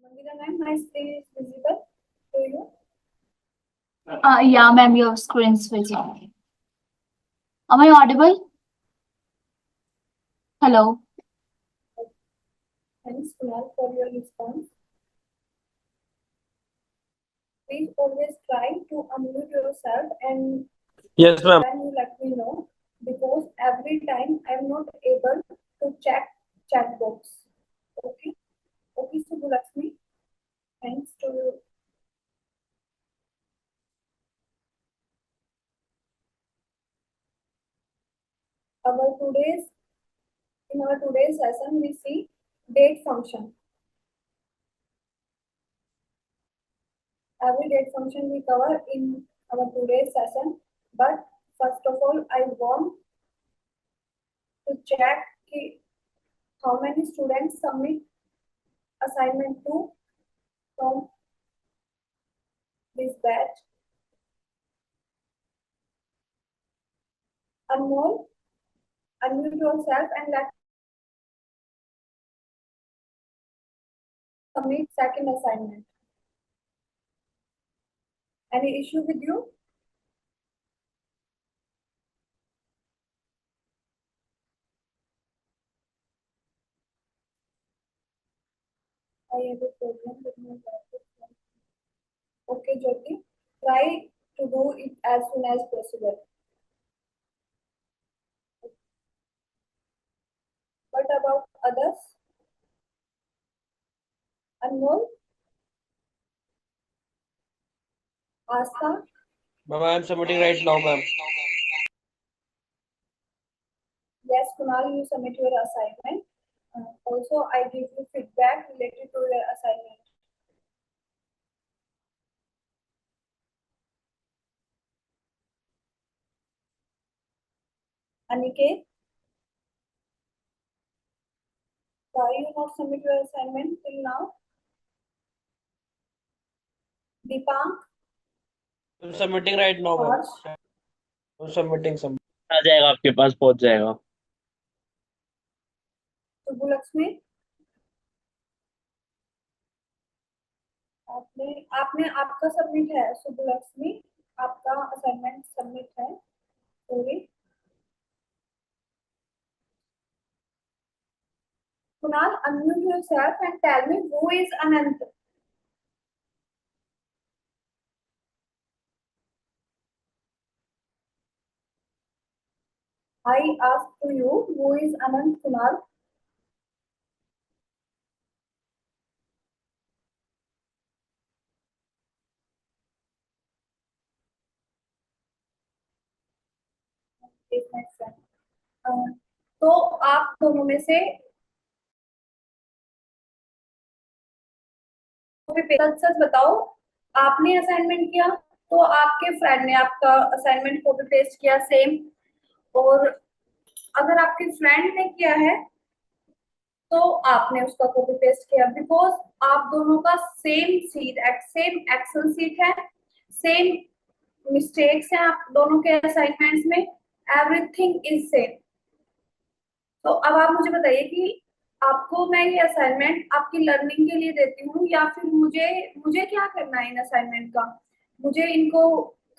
Mangeera ma'am, my screen is visible to you. Yeah, ma'am, your screen is visible. Am I audible? Hello. Thanks, Kunal, for your response. Please always try to unmute yourself and Yes, ma'am. when you let me know because every time I'm not able to check chat box. Okay. Okay, Subulakshmi. Thanks to you. Our today's in our today's session we see date function. Every date function we cover in our today's session. But first of all, I want to check how many students submit assignment 2 from this batch. Anmol, unmute yourself and let submit second assignment. Any issue with you? I have a problem with my laptop. Okay, Jyoti, try to do it as soon as possible. What about others? Anmol, Asta, Ma'am, I am submitting right now, ma'am. yes, Kunal, you submit your assignment. Also, I give you feedback related to your assignment. Aniket, why you not submit your assignment till now? Deepank, I'm submitting right now, ma'am. Harsh, I'm submitting some. आ जाएगा, आपके पास पहुंच जाएगा। सुबुलक्ष्मी, आपने आपने आपका submit है सुबुलक्ष्मी, आपका assignment submit है। Sorry Kunal, unmute yourself and tell me who is Anant. I asked to you who is Anant, Kunal. Is my friend. तो आप दोनों में से सच सच बताओ, आपने असाइनमेंट किया तो आपके फ्रेंड ने आपका असाइनमेंट कॉपी पेस्ट किया सेम, और अगर आपके फ्रेंड ने किया है तो आपने उसका कॉपी पेस्ट किया, बिकॉज आप दोनों का same sheet same Excel sheet है, सेम मिस्टेक्स हैं आप दोनों के असाइनमेंट्स में, एवरीथिंग इज सेम। तो अब आप मुझे बताइए कि आपको मैं ये असाइनमेंट आपकी लर्निंग के लिए देती हूँ या फिर मुझे मुझे क्या करना है इन असाइनमेंट का? मुझे इनको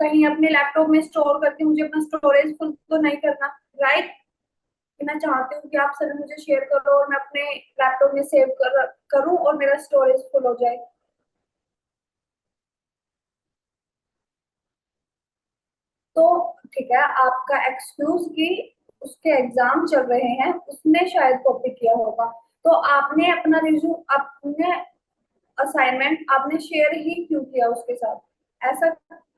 कहीं अपने लैपटॉप में स्टोर करके मुझे अपना स्टोरेज फुल तो नहीं करना, राइट? मैं चाहती हूँ कि आप सभी मुझे शेयर करो और मैं अपने लैपटॉप में सेव करूँ और मेरा स्टोरेज फुल हो जाए। तो ठीक है, आपका एक्सक्यूज की उसके एग्जाम चल रहे हैं, उसने शायद कॉपी किया होगा, तो आपने अपना रिज्यूम अपने असाइनमेंट आपने शेयर ही क्यों किया उसके साथ? ऐसा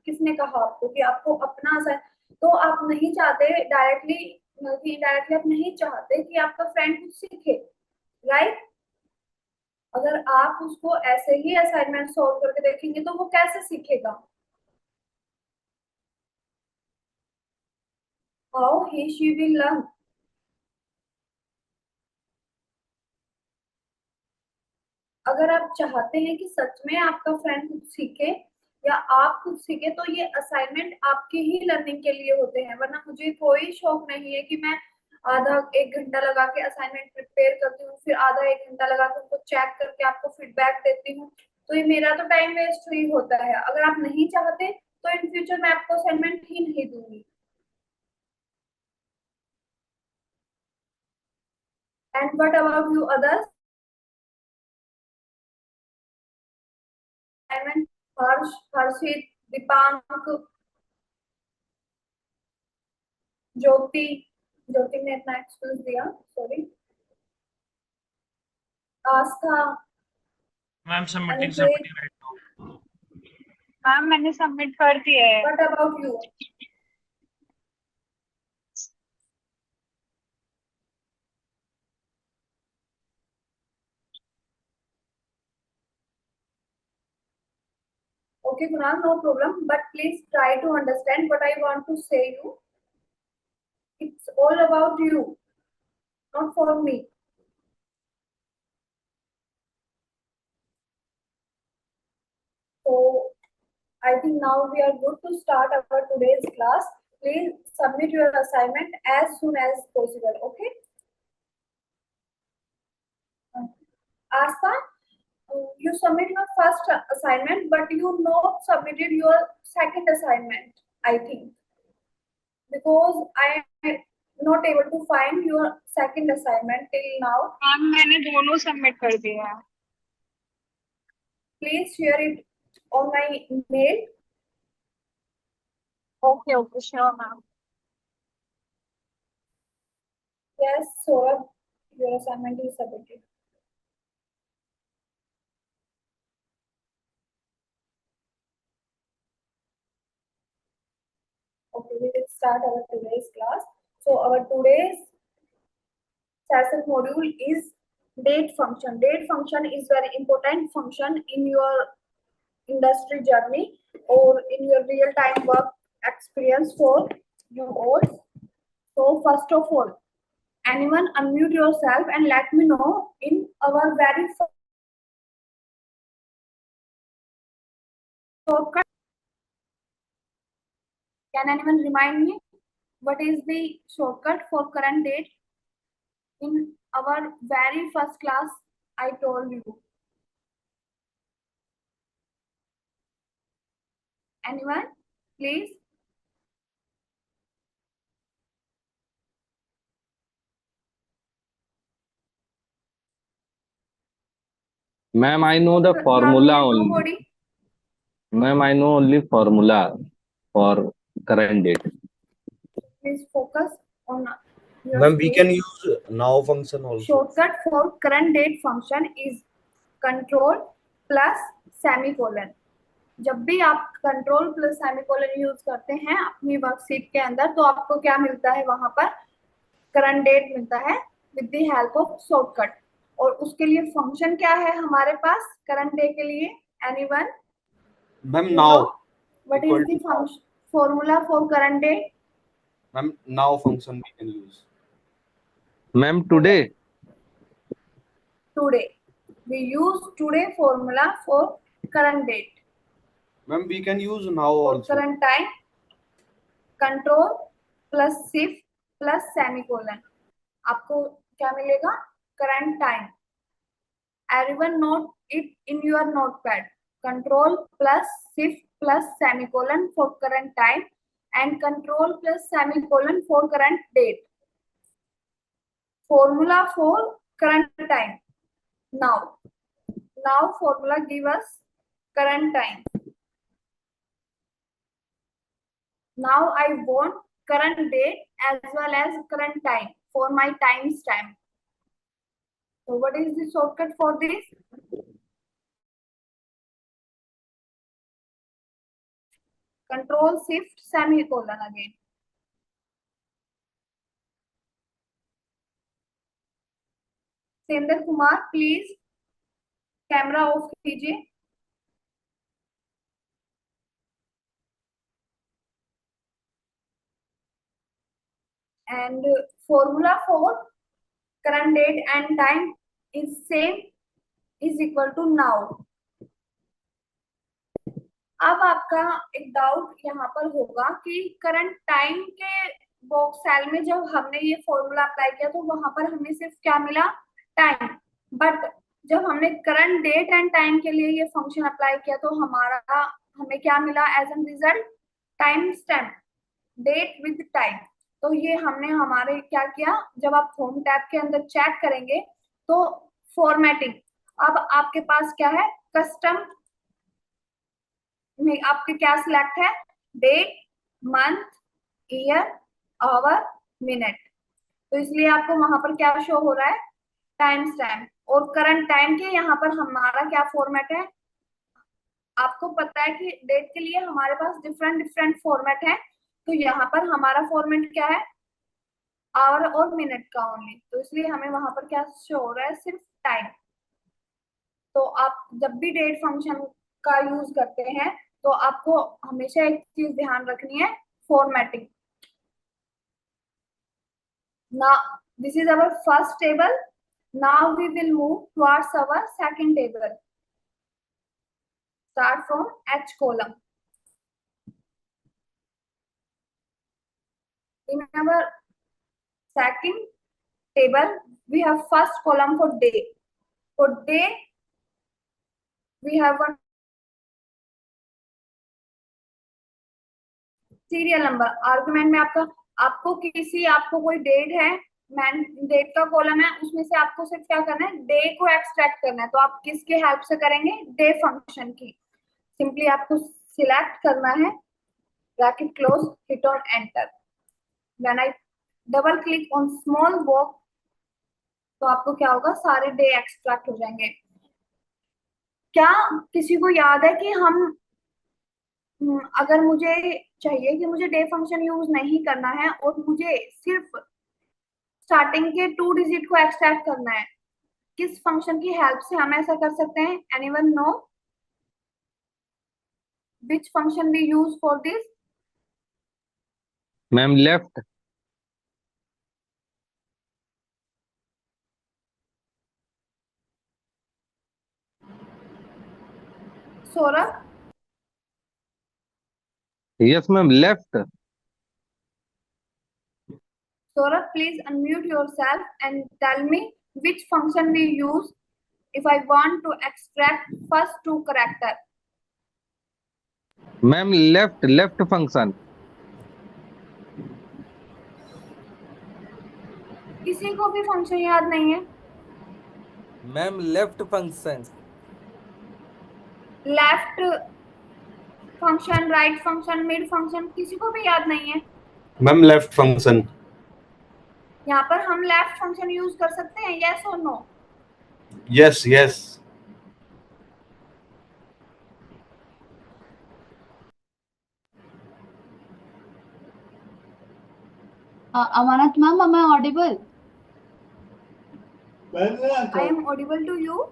किसने कहा आपको कि आपको अपना तो आप नहीं चाहते डायरेक्टली, इनडायरेक्टली आप नहीं चाहते कि आपका फ्रेंड कुछ सीखे, राइट? अगर आप उसको ऐसे ही असाइनमेंट सॉल्व करके देखेंगे तो वो कैसे सीखेगा? How he she will learn? अगर आप चाहते हैं कि सच में आपका फ्रेंड कुछ सीखे या आप कुछ सीखे तो ये असाइनमेंट आपके ही लर्निंग के लिए होते हैं, वरना मुझे कोई शौक नहीं है कि मैं आधा एक घंटा लगा के असाइनमेंट प्रिपेयर करती हूँ, फिर आधा एक घंटा लगा के उनको चेक करके आपको फीडबैक देती हूँ, तो ये मेरा तो टाइम वेस्ट ही होता है। अगर आप नहीं चाहते तो इन फ्यूचर मैं आपको असाइनमेंट ही नहीं दूंगी। And what about you others? Assignment Harsh, Harshit, Deepank, Jyoti, Jyoti ने इतना एक्सक्यूज दिया, sorry, Astha, ma'am submitting Aniket, submitting right now. Ma'am मैंने सबमिट कर दिया है। What about you? Okay, Kunal, no problem, but please try to understand what I want to say you. It's all about you, not for me. So I think now we are good to start our today's class. Please submit your assignment as soon as possible. Okay. Asta, you submit your first assignment, but you not submitted your second assignment, I think, because I am not able to find your second assignment till now. Ma'am मैंने दोनों submit कर दिया है। Please share it on my mail. Okay okay sure ma'am. Yes, Saurabh, your assignment is submitted. Okay, we will start our today's class. So our today's session module is date function. Date function is very important function in your industry journey or in your real-time work experience for you all. So first of all, anyone unmute yourself and let me know in our very first shortcut. Can anyone remind me what is the shortcut for current date? In our very first class, I told you. Anyone, please? Ma'am, I know the You are formula here, only. nobody? Ma'am, I know only formula for current date. Please focus on your Ma'am, we screen. can use now function also. Shortcut for current date function is control plus semicolon. जब भी आप control plus semicolon use करते हैं अपनी worksheet के अंदर, तो आपको क्या मिलता है वहां पर? करंट डेट मिलता है with the help of shortcut. और उसके लिए फंक्शन क्या है हमारे पास करंट डे के लिए? Anyone? Ma'am, now. What equal is the to now. Formula for current day? Ma'am, now function we can use. Ma'am, today. Today. We use today formula for current date. Ma'am, we can use now For also. current time, control plus shift plus semicolon. आपको क्या मिलेगा? Current time. Everyone note it in your notepad. Control plus shift plus semicolon for current time and control plus semicolon for current date. Formula for current time. Now formula give us current time. Now I want current date as well as current time for my timestamp. So what is the shortcut for this? Control shift semicolon again. Sendar Kumar please camera off कीजिए. And formula for current date and time is same, is equal to now. अब आपका एक doubt यहाँ पर होगा कि current time के वो सेल में जब हमने ये फॉर्मूला अप्लाई किया तो वहां पर हमें सिर्फ क्या मिला, टाइम। बट जब हमने करंट डेट एंड टाइम के लिए ये फंक्शन अप्लाई किया तो हमें क्या मिला as an result, time stamp, date with time. तो ये हमने हमारे क्या किया, जब आप होम टैब के अंदर चेक करेंगे तो फॉर्मेटिंग, अब आपके पास क्या है, कस्टम में आपके क्या सिलेक्ट है, date, month, year, hour, minute. तो इसलिए आपको वहां पर क्या शो हो रहा है, टाइम स्टैम्प। और करंट टाइम के यहाँ पर हमारा क्या फॉर्मेट है, आपको पता है कि डेट के लिए हमारे पास डिफरेंट डिफरेंट फॉर्मेट है, तो यहाँ पर हमारा फॉर्मेट क्या है, आवर और मिनट का ओनली। तो इसलिए हमें वहां पर क्या शो हो रहा है, सिर्फ टाइम। तो आप जब भी डेट फंक्शन का यूज करते हैं तो आपको हमेशा एक चीज ध्यान रखनी है, formatting. Now, this is our first table. Now we will move towards our second table. Start from H column. In our second table, we have first column for day. For day, we have one serial number. Argument में आपको कोई date है, man date का column है, उसमें से आपको सिर्फ क्या करना है, डे को एक्सट्रैक्ट करना है। तो आप किसके हेल्प से करेंगे, डे फंक्शन की। सिंपली आपको सिलेक्ट करना है, bracket close, hit on enter. When I double click on small box तो आपको क्या होगा, सारे डे एक्सट्रैक्ट हो जाएंगे। क्या किसी को याद है कि अगर मुझे चाहिए कि मुझे डे फंक्शन यूज नहीं करना है और मुझे सिर्फ स्टार्टिंग के 2 डिजिट को एक्सट्रैक्ट करना है, किस फंक्शन की हेल्प से हम ऐसा कर सकते हैं? Anyone know which function we use for this? Ma'am left. Saurabh, yes ma'am, left. Saurabh, please unmute yourself and tell me which function we use if I want to extract first 2 character. Ma'am left, left function. किसी को भी function याद नहीं है? Ma'am left function. Left function, right function, mid function, किसी को भी याद नहीं है? Ma'am left function. यहाँ पर हम लेफ्ट फंक्शन यूज कर सकते हैं, यस और no? Yes yes. Amanat ma'am, am I audible? I am audible to you?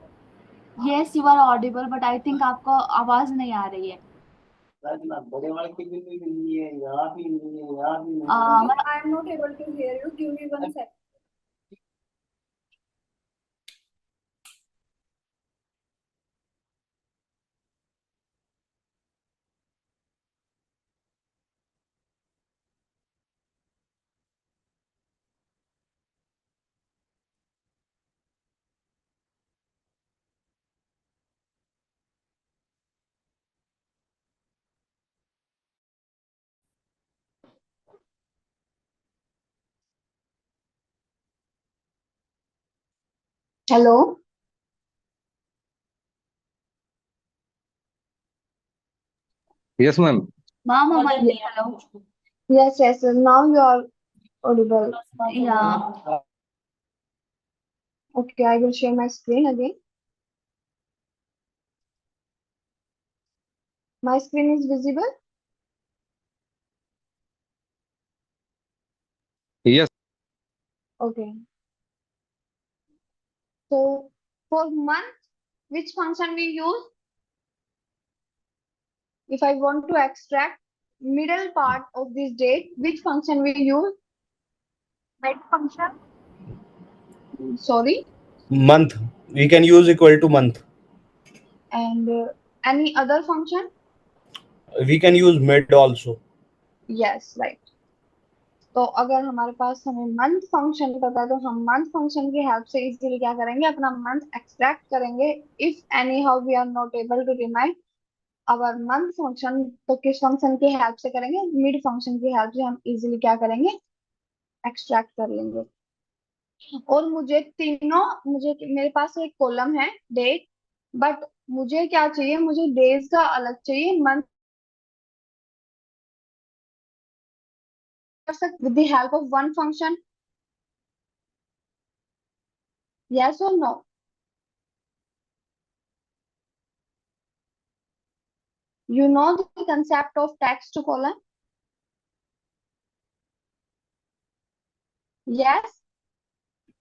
Yes, you are audible, but I think आपको आवाज नहीं आ रही है। I am not able to hear you. Give me 1 second. Hello. Yes ma'am. Ma'am, am I hello? Yes, yes. Now you are audible. Yeah. Okay, I will share my screen again. My screen is visible. Yes. Okay. So for month, which function we use? If I want to extract middle part of this date, which function we use? Mid function? Sorry. Month. We can use equal to month. And any other function? We can use mid also. Yes, right. तो अगर हमारे पास हमें month function पता है तो हम month function की help से इजीली क्या करेंगे, अपना मंथ एक्सट्रैक्ट करेंगे। If any how we are not able to remind our month function, तो किस फंक्शन की हेल्प से करेंगे, मिड फंक्शन की हेल्प से हम इजीली क्या करेंगे, एक्सट्रैक्ट कर लेंगे। और मुझे मेरे पास एक कॉलम है डेट, बट मुझे क्या चाहिए, मुझे डेज का अलग चाहिए, मंथ कर सकते with the help of one function, yes और no? You know the concept of text column? Yes,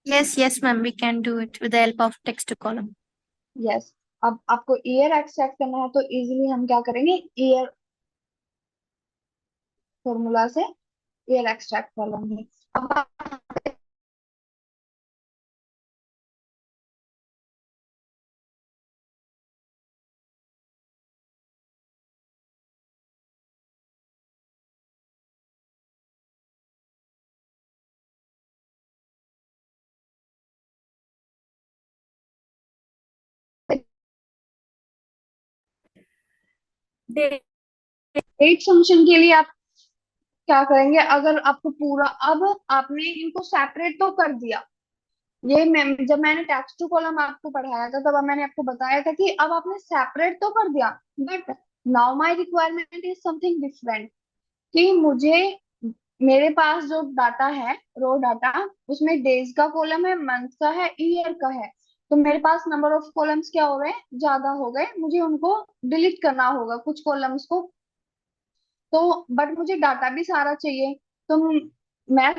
Yes, ma'am, we can do it with the help of text column. yes. अब आपको year extract करना है तो easily हम क्या करेंगे, year formula से ईयर एक्सट्रैक्ट कर लेंगे। अब डेट डेट फंक्शन के लिए आप क्या करेंगे, अगर आपको पूरा, अब आपने इनको सेपरेट तो कर दिया, ये जब मैंने टेक्स्ट टू कॉलम आपको पढ़ाया था तब मैंने आपको बताया था कि अब आपने सेपरेट तो कर दिया, but now my requirement is something different, कि मुझे, मेरे पास जो डाटा है रो डाटा, उसमें डेज का कॉलम है, मंथ का है, ईयर का है, तो मेरे पास नंबर ऑफ कॉलम्स क्या हो गए, ज्यादा हो गए, मुझे उनको डिलीट करना होगा कुछ कॉलम्स को। तो बट मुझे डाटा भी सारा चाहिए, तो मैं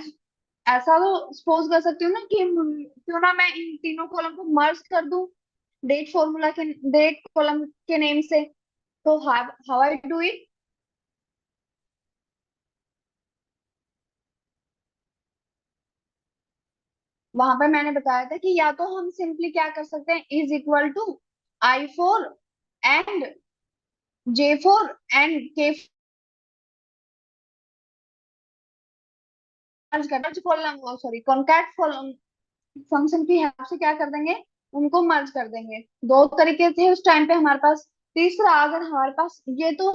ऐसा तो सपोज कर सकती हूँ ना कि क्यों ना मैं इन तीनों कॉलम को मर्ज कर दूं डेट कॉलम के नेम से। तो हाउ आई डू इट, वहां पे मैंने बताया था कि या तो हम सिंपली क्या कर सकते हैं, is equal to I4 and J4 and K merge column, sorry concat column function की हेल्प से क्या कर देंगे, उनको मर्ज कर देंगे। दो तरीके थे उस टाइम पे हमारे पास। तीसरा, अगर हमारे पास, ये तो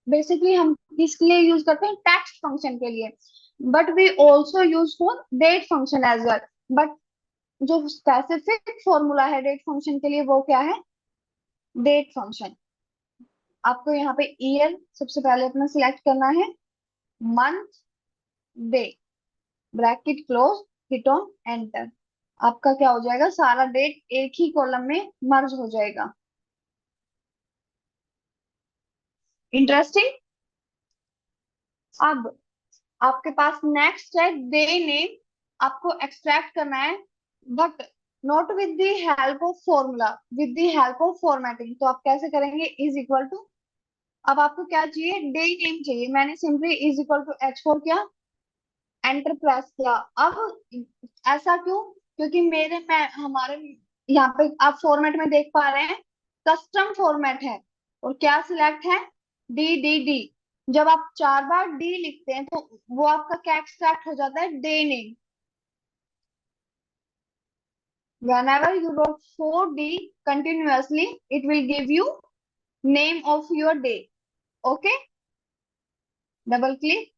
बेसिकली हम किसके लिए यूज करते हैं, टेक्स्ट फंक्शन के लिए, but we also use for date function as well. But जो स्पेसिफिक फॉर्मूला है डेट फंक्शन के लिए वो क्या है, डेट फंक्शन। आपको यहाँ पे ईयर सबसे पहले अपना सिलेक्ट करना है, month, day, bracket close, hit on enter. आपका क्या हो जाएगा, सारा डेट एक ही कॉलम में मर्ज हो जाएगा। इंटरेस्टिंग। अब आपके पास नेक्स्ट है डे नेम, आपको एक्सट्रैक्ट करना है, but not with the help of formula, with the help of formatting. तो आप कैसे करेंगे, इज इक्वल टू, अब आपको क्या चाहिए, डे नेम चाहिए, मैंने simply is equal to H4 किया, एंटर प्रेस किया। अब ऐसा क्यों, क्योंकि मैं हमारे यहाँ पे आप फॉर्मेट में देख पा रहे हैं, कस्टम फॉर्मेट है, और क्या सिलेक्ट है, डी। जब आप 4 बार डी लिखते हैं तो वो आपका क्या एक्सट्रैक्ट हो जाता है, day name. whenever you wrote 4D continuously it will give you name of your day, okay, double click,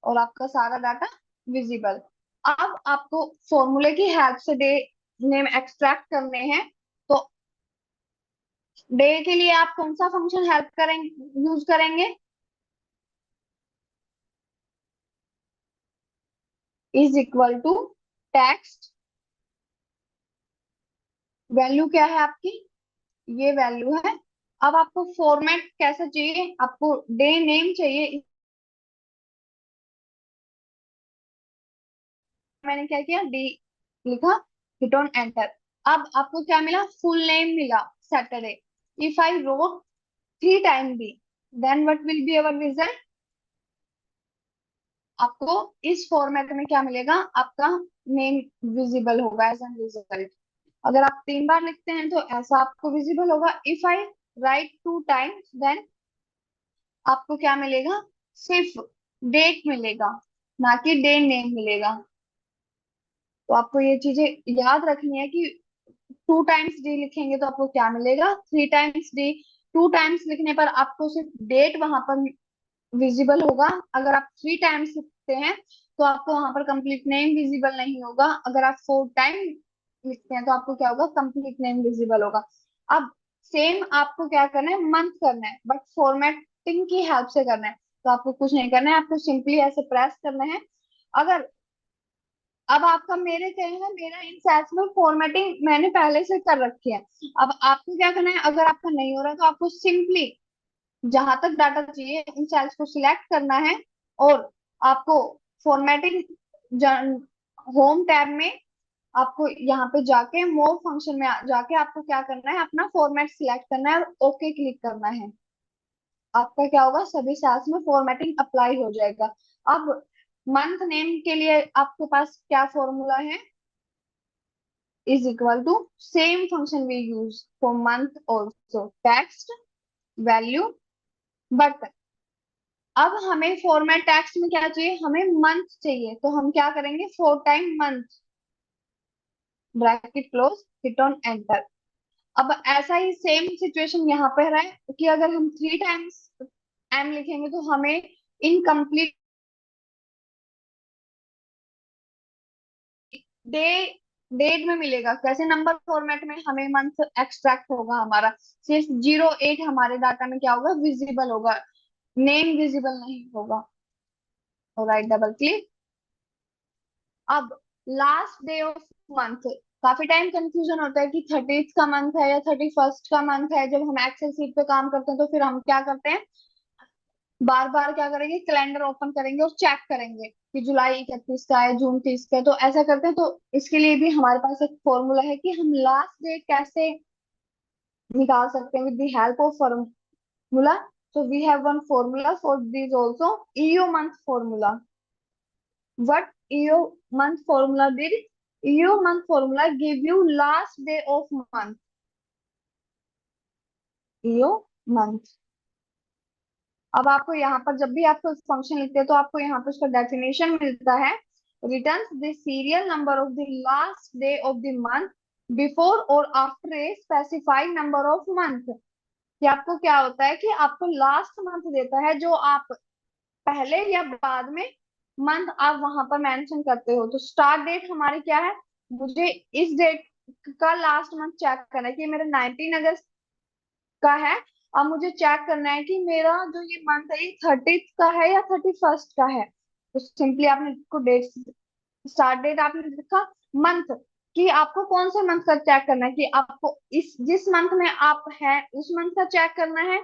और आपका सारा डाटा विजिबल। अब आपको फॉर्मूले की हेल्प से डे नेम एक्सट्रैक्ट करने हैं, तो डे के लिए आप कौन सा फंक्शन हेल्प करेंगे, यूज करेंगे, is equal to text, value क्या है आपकी, ये वैल्यू है। अब आपको फॉर्मेट कैसा चाहिए, आपको डे नेम चाहिए, मैंने क्या किया, डी लिखा, हिट ऑन एंटर। अब आपको क्या मिला, फुल नेम मिला, Saturday. If I wrote 3 time D, then what will be our result, आपको इस फॉर्मेट में क्या मिलेगा, आपका नेम विजिबल होगा एज एन रिजल्ट। अगर आप 3 बार लिखते हैं तो ऐसा आपको विजिबल होगा। If I write 2 times, then आपको क्या मिलेगा, सिर्फ डेट मिलेगा। ना कि डे नेम मिलेगा। तो आपको ये चीजें याद रखनी है कि 2 टाइम्स डी लिखेंगे तो आपको क्या मिलेगा, 3 टाइम्स डी। 2 टाइम्स लिखने पर आपको सिर्फ डेट वहां पर विजिबल होगा। अगर आप 3 टाइम्स लिखते हैं तो आपको वहां पर कंप्लीट नेम विजिबल नहीं होगा। अगर आप 4 टाइम लिखते हैं तो आपको क्या होगा, कंप्लीट नेम विजिबल होगा। अब सेम आपको क्या करना है, मंथ करना है, बट फॉर्मेटिंग की हेल्प से करना है। तो आपको कुछ नहीं करना है, आपको सिंपली ऐसे प्रेस करना है। अगर अब आपका मेरे क्या है, मेरा इन सेल्स में फॉर्मेटिंग मैंने पहले से कर रखी है। अब आपको क्या करना है, अगर आपका नहीं हो रहा तो आपको सिंपली जहां तक डाटा चाहिए इन सेल्स को सिलेक्ट करना है, और आपको फॉर्मेटिंग होम टैब में आपको यहाँ पे जाके मोर फंक्शन में जाके आपको क्या करना है, अपना फॉर्मेट सिलेक्ट करना है और ओके क्लिक करना है। आपका क्या होगा, सभी सेल्स में फॉर्मेटिंग अप्लाई हो जाएगा। अब मंथ नेम के लिए आपके पास क्या फॉर्मूला है, is equal to same function we use for month also, text value, but अब हमें फॉर्मेट टेक्स्ट में क्या चाहिए, हमें मंथ चाहिए। तो हम क्या करेंगे, 4 time month, bracket close, hit on enter. अब ऐसा ही सेम सिचुएशन यहाँ पे है कि अगर हम 3 टाइम्स एम लिखेंगे तो हमें इनकम्प्लीट डे डेट में मिलेगा। कैसे, नंबर फॉर्मेट में हमें मंथ एक्सट्रैक्ट होगा, हमारा सिर्फ 08 हमारे डाटा में क्या होगा, विजिबल होगा, नेम विजिबल नहीं होगा। Right double click. अब लास्ट डे ऑफ मंथ, काफी टाइम कंफ्यूजन होता है कि 30th का मंथ है या 31st का मंथ है। जब हम एक्सेल सीट पे काम करते हैं तो फिर हम क्या करते हैं, बार बार क्या करेंगे, कैलेंडर ओपन करेंगे और चेक करेंगे कि जुलाई 31 का है, जून 30 का है। तो ऐसा करते हैं, तो इसके लिए भी हमारे पास एक फॉर्मूला है कि हम लास्ट डेट कैसे निकाल सकते हैं with the help of formula. So we have one formula for this also, EO month formula. What EO month formula did? EO month formula give you last day of month. EO month. अब आपको यहाँ पर जब भी आपको function लिखते हैं तो आपको यहाँ पर उसका डेफिनेशन मिलता है, returns the serial number of the last day of the month before or after a specified number of month. कि आपको क्या होता है कि आपको लास्ट मंथ देता है, जो आप पहले या बाद में मंथ आप वहां पर मेंशन करते हो। तो स्टार्ट डेट हमारी क्या है, मुझे इस डेट का लास्ट मंथ चेक करना है कि मेरा 19 अगस्त का है। अब मुझे चेक करना है कि मेरा जो ये मंथ है ये 30th का है या 31st का है। तो सिंपली आपने को डेट, स्टार्ट डेट आपने लिखा, मंथ कि आपको कौन से मंथ का चेक करना है, कि आपको इस जिस मंथ में आप हैं उस मंथ का चेक करना है,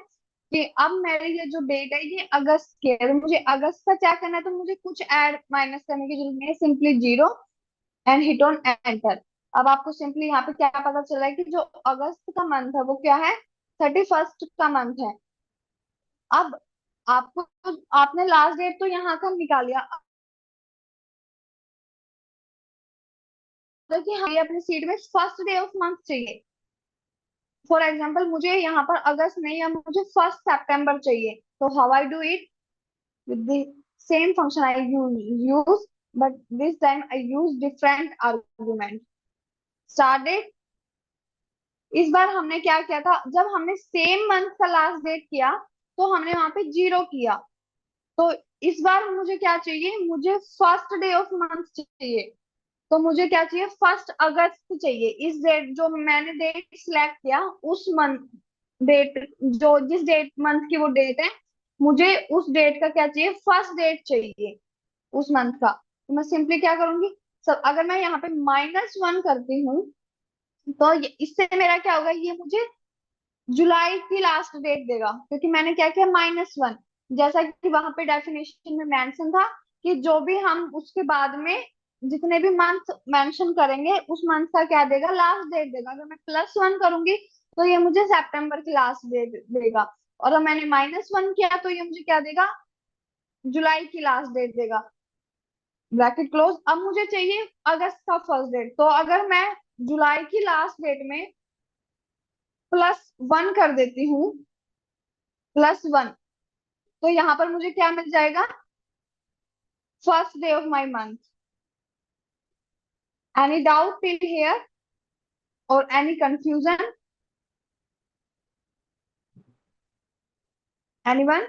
कि अब मेरे ये जो डेट है ये अगस्त की है, तो मुझे अगस्त का चेक करना है। तो मुझे कुछ ऐड माइनस करने की जरूरत नहीं है, simply 0 and hit on enter. अब आपको सिंपली यहाँ पे क्या पता चल रहा है कि जो अगस्त का मंथ है वो क्या है, 31st का मंथ है। अब आपको, आपने लास्ट डेट तो यहाँ का निकाल लिया, कि हमें अपनी सीट में फर्स्ट डे ऑफ मंथ चाहिए। फॉर एग्जाम्पल मुझे यहाँ पर अगस्त नहीं है, मुझे 1 सितंबर चाहिए। तो how I do it, with the same function I use, but this time I use different argument. Start date, इस बार हमने क्या किया था, जब हमने सेम मंथ का लास्ट डेट किया तो हमने वहां पे 0 किया। तो इस बार मुझे क्या चाहिए, मुझे फर्स्ट डे ऑफ मंथ चाहिए। तो मुझे क्या चाहिए, 1 अगस्त चाहिए। इस डेट जो मैंने डेट सिलेक्ट किया उस मंथ डेट, जो जिस डेट मंथ की वो डेट है, मुझे उस डेट का क्या चाहिए, फर्स्ट डेट चाहिए उस मंथ का। तो मैं सिंपली क्या करूंगी, सब अगर मैं यहाँ पे -1 करती हूँ तो इससे मेरा क्या होगा, ये मुझे जुलाई की लास्ट डेट देगा, क्योंकि मैंने क्या किया, -1। जैसा कि वहां पे डेफिनेशन में मेंशन था कि जो भी हम उसके बाद में जितने भी मंथ मेंशन करेंगे उस मंथ का क्या देगा, लास्ट डेट देगा। अगर मैं +1 करूंगी तो ये मुझे सितंबर की लास्ट डेट देगा, और अगर मैंने -1 किया तो ये मुझे क्या देगा, जुलाई की लास्ट डेट देगा, ब्रैकेट क्लोज। अब मुझे चाहिए अगस्त का फर्स्ट डेट। तो अगर मैं जुलाई की लास्ट डेट में +1 कर देती हूँ, +1, तो यहाँ पर मुझे क्या मिल जाएगा, first day of my month. Any doubt till here or any confusion? Anyone?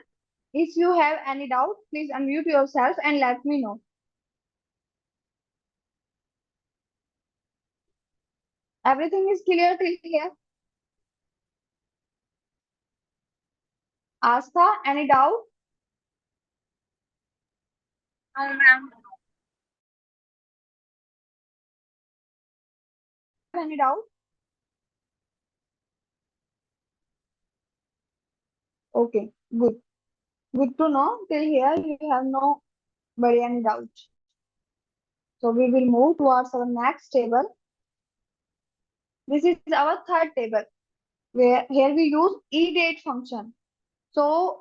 If you have any doubt, please unmute yourself and let me know. Everything is clear till here? Astha, any doubt? Ma'am. Any doubt? Okay, good. Good to know. Till here you have no any doubt. So we will move towards our next table. This is our third table, where here we use eDate function. So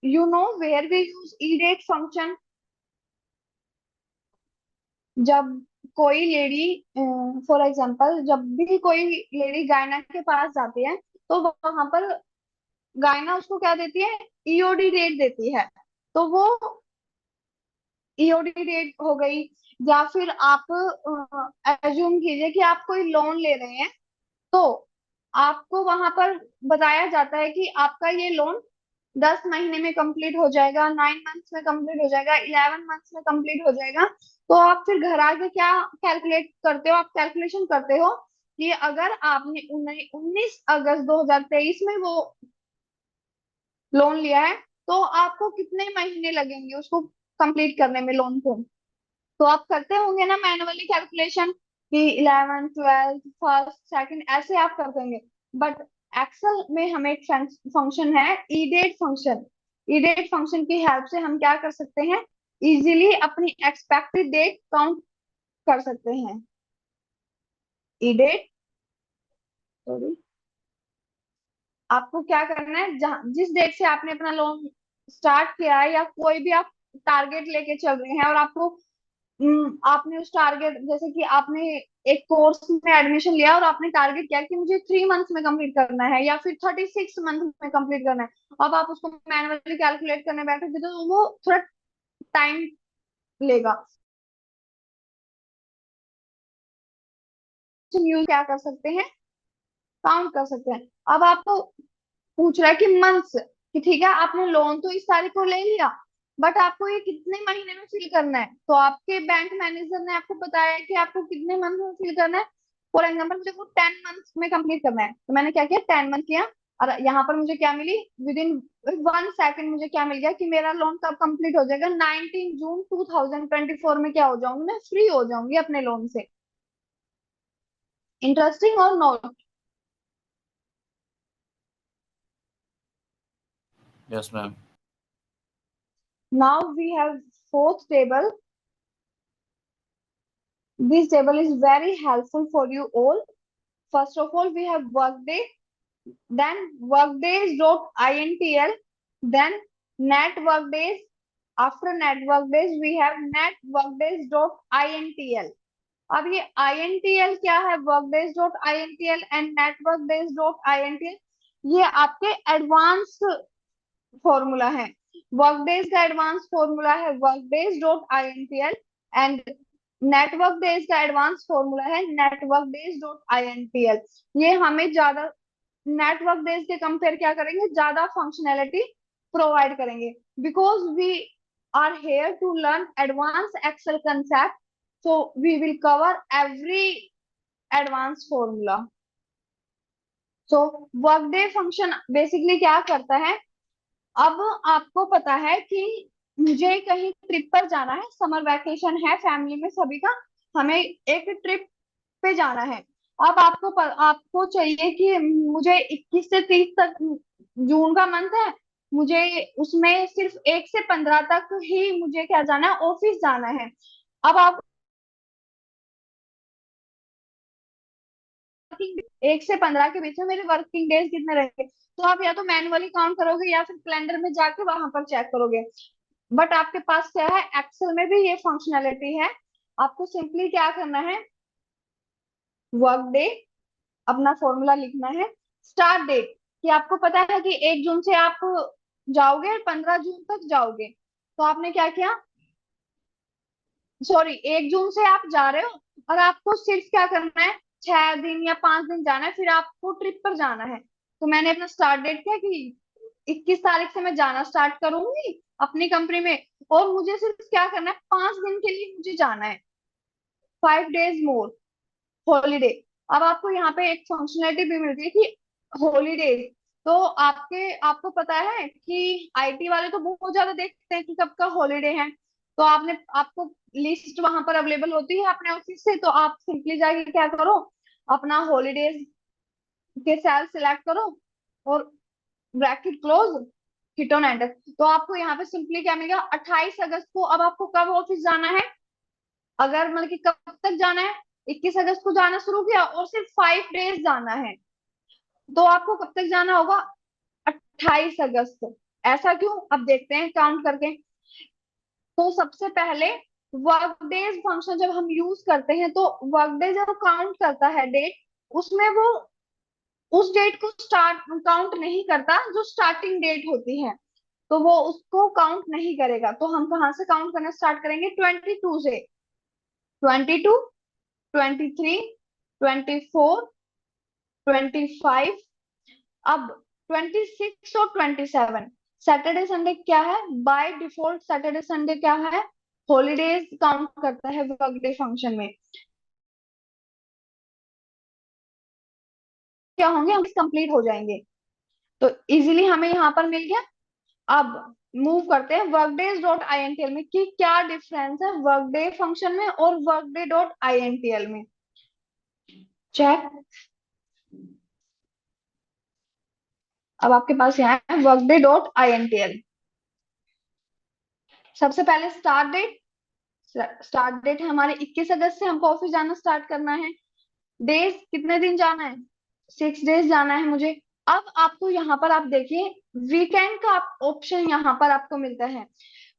you know where we use eDate function? जब कोई lady for example जब भी कोई lady गायना के पास जाती है तो वहां पर गायना उसको क्या देती है, ईओडी डेट देती है। तो वो ईओडी डेट हो गई, या फिर आप एज्यूम कीजिए कि आप कोई लोन ले रहे हैं, तो आपको वहां पर बताया जाता है कि आपका ये लोन 10 महीने में कंप्लीट हो जाएगा, 9 मंथ्स में कंप्लीट हो जाएगा, 11 मंथ्स में कंप्लीट हो जाएगा। तो आप फिर घर आके क्या कैलकुलेट करते हो, आप कैलकुलेशन करते हो कि अगर आपने 19 अगस्त 2023 में वो लोन लिया है तो आपको कितने महीने लगेंगे उसको कंप्लीट करने में लोन को। तो आप करते होंगे ना मैनुअली कैलकुलेशन कि 11, 12, फर्स्ट, सेकंड ऐसे आप कर देंगे। बट एक्सेल में हमें एक फंक्शन है ईडेट फंक्शन। ईडेट फंक्शन की हेल्प से हम क्या कर सकते हैं, इजीली अपनी एक्सपेक्टेड डेट काउंट कर सकते हैं। ईडेट सॉरी आपको क्या करना है, जिस डेट से आपने अपना लोन स्टार्ट किया है या कोई भी आप टारगेट लेके चल रहे हैं और आपको आपने उस टारगेट, जैसे कि आपने एक कोर्स में एडमिशन लिया और आपने टारगेट किया कि मुझे 3 मंथ्स में कंप्लीट करना है या फिर 36 मंथ में कंप्लीट करना है। अब आप उसको मैनुअली कैलकुलेट करने बैठोगे तो वो थोड़ा टाइम लेगा। न्यू क्या कर सकते हैं, काउंट कर सकते हैं। अब आपको पूछ रहा है कि मंथ्स, कि ठीक है आपने लोन तो इस तारीख को ले लिया, बट आपको ये कितने महीने में फिल करना है। तो आपके बैंक मैनेजर ने आपको बताया कि आपको कितने मंथ में फिल करना है। फॉर एग्जाम्पल मुझे को 10 मंथ्स में कंप्लीट करना है, तो मैंने क्या किया, 10 मंथ किया, और यहाँ पर मुझे क्या मिली, विद इन 1 सेकंड मुझे क्या मिल गया कि मेरा लोन कब कंप्लीट हो जाएगा, 19 जून 2024 में क्या हो जाऊंगी, मैं फ्री हो जाऊंगी अपने लोन से। इंटरेस्टिंग और not? Yes, ma'am. Now we have fourth table. This table is very helpful for you all. First of all, we have workday, then workdays.intl, then net workdays. After net workdays, we have net workdays.intl. अब ये intl क्या है, workdays.intl and net workdays.intl, ये आपके advance formula है। वर्कडेज का advance formula है workdays.intl and network days का एडवांस फॉर्मूला है networkdays.intl। ये हमें ज्यादा नेटवर्क डेज के कंपेयर क्या करेंगे, ज्यादा फंक्शनैलिटी प्रोवाइड करेंगे, because we are here to learn advance Excel concept, so we will cover every advance formula. So workday function basically क्या करता है, अब आपको पता है कि मुझे कहीं ट्रिप पर जाना है, समर वैकेशन है फैमिली में सभी का, हमें एक ट्रिप पे जाना है। अब आपको चाहिए कि मुझे 21 से 30 तक जून का मंथ है, मुझे उसमें सिर्फ 1 से 15 तक ही मुझे क्या जाना है, ऑफिस जाना है। अब आप 1 से 15 के बीच में मेरे वर्किंग डेज कितने रहेंगे, तो आप या तो मैनुअली काउंट करोगे या फिर कैलेंडर में जाके वहां पर चेक करोगे। बट आपके पास क्या है, एक्सेल में भी ये फंक्शनैलिटी है। आपको सिंपली क्या करना है, वर्क डे अपना फॉर्मूला लिखना है, स्टार्ट डेट कि आपको पता है कि 1 जून से आप जाओगे, 15 जून तक जाओगे, तो आपने क्या किया, सॉरी 1 जून से आप जा रहे हो और आपको सिर्फ क्या करना है, 6 दिन या 5 दिन जाना है, फिर आपको ट्रिप पर जाना है। तो मैंने अपना स्टार्ट डेट किया कि 21 तारीख से मैं जाना स्टार्ट करूंगी अपनी कंपनी में, और मुझे सिर्फ क्या करना है, 5 दिन के लिए मुझे जाना है, 5 days मोर हॉलीडे। अब आपको यहाँ पे एक फंक्शनलिटी भी मिलती है कि हॉलीडेज, तो आपको पता है कि आईटी वाले तो बहुत ज्यादा देखते हैं कि कब का हॉलीडे है, तो आपको लिस्ट वहां पर अवेलेबल होती है अपने ऑफिस से, तो आप सिंपली जाके क्या करो, अपना हॉलीडेज के सेल सिलेक्ट करो और bracket close, hit on enter. तो आपको यहाँ पे सिंपली क्या मिलेगा, 28 अगस्त को। अब आपको कब ऑफिस जाना है, अगर मतलब कि कब तक जाना है, 21 अगस्त को जाना शुरू किया और सिर्फ 5 डेज जाना है, तो आपको कब तक जाना होगा, 28 अगस्त। ऐसा क्यों, अब देखते हैं काउंट करके। तो सबसे पहले वर्क डेज फंक्शन जब हम यूज करते हैं, तो वर्क डे जब काउंट करता है डेट, उसमें वो उस डेट को स्टार्ट काउंट नहीं करता जो स्टार्टिंग डेट होती है, तो वो उसको काउंट नहीं करेगा। तो हम कहाँ से काउंट करना स्टार्ट करेंगे, 22 से, 22, 23, 24, 25, अब 26 और 27। सैटरडे संडे क्या है, बाय डिफॉल्ट सैटरडे संडे क्या है, हॉलीडेज काउंट करता है वर्कडे फंक्शन में। क्या होंगे, हम कंप्लीट हो जाएंगे, तो इजीली हमें यहाँ पर मिल गया। अब मूव करते हैं workdays dot I N T L में कि क्या डिफरेंस है वर्कडे फंक्शन में और workday dot I N T L में। चेक। अब आपके पास यहाँ है workday dot I N T L. सबसे पहले स्टार्ट डेट है हमारे 21 अगस्त से, हमको ऑफिस जाना स्टार्ट करना है। डेज कितने दिन जाना है, 6 डेज जाना है मुझे। अब आपको यहाँ पर आप देखिए वीकेंड का ऑप्शन यहाँ पर आपको मिलता है।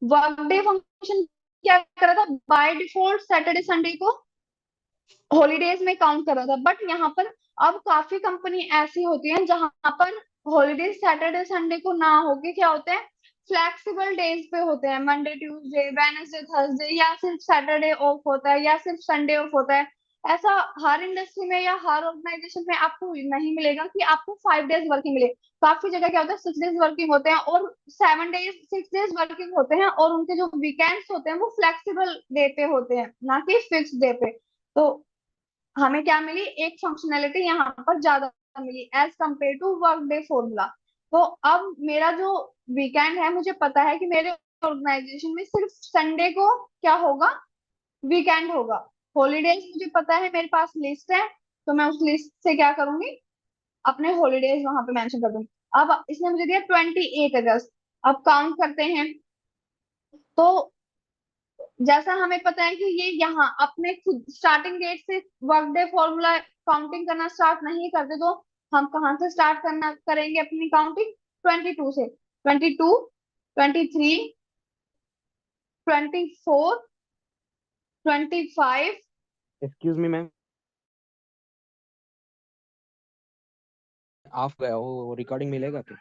वर्कडे फंक्शन क्या कर रहा था, बाय डिफॉल्ट सैटरडे संडे को हॉलीडेज में काउंट कर रहा था, बट यहाँ पर अब काफी कंपनी ऐसी होती है जहां पर हॉलीडेज सैटरडे संडे को ना होके क्या होते हैं, फ्लेक्सिबल डेज पे होते हैं, मंडे ट्यूसडे वेडनेसडे थर्सडे, या सिर्फ सैटरडे ऑफ होता है या सिर्फ संडे ऑफ होता है। ऐसा हर इंडस्ट्री में या हर ऑर्गेनाइजेशन में आपको नहीं मिलेगा कि आपको 5 डेज वर्किंग मिले। काफी जगह क्या होता है, 6 डेज वर्किंग होते हैं और 7 डेज 6 डेज वर्किंग होते हैं, और उनके जो वीकेंड्स होते हैं वो फ्लेक्सिबल डे पे होते हैं, ना कि फिक्स डे पे। तो हमें क्या मिली, एक फंक्शनैलिटी यहाँ पर ज्यादा मिली as compare to work day formula. तो अब मेरा जो वीकेंड है, मुझे पता है कि मेरे ऑर्गेनाइजेशन में सिर्फ संडे को क्या होगा, वीकेंड होगा। हॉलीडेज मुझे पता है, मेरे पास लिस्ट है, तो मैं उस लिस्ट से क्या करूंगी, अपने हॉलीडेज वहां पे मेंशन कर दूंगी। अब इसने मुझे दिया 28 अगस्त। अब काउंट करते हैं, तो जैसा हमें पता है कि ये यहाँ अपने खुद स्टार्टिंग डेट से वर्क डे फॉर्मूला काउंटिंग करना स्टार्ट नहीं करते, तो हम कहाँ से स्टार्ट करना करेंगे अपनी काउंटिंग, 22 से, 22, 23, 24, 25, एक्सक्यूज मी मैम, ऑफ गया वो, रिकॉर्डिंग मिलेगा क्या?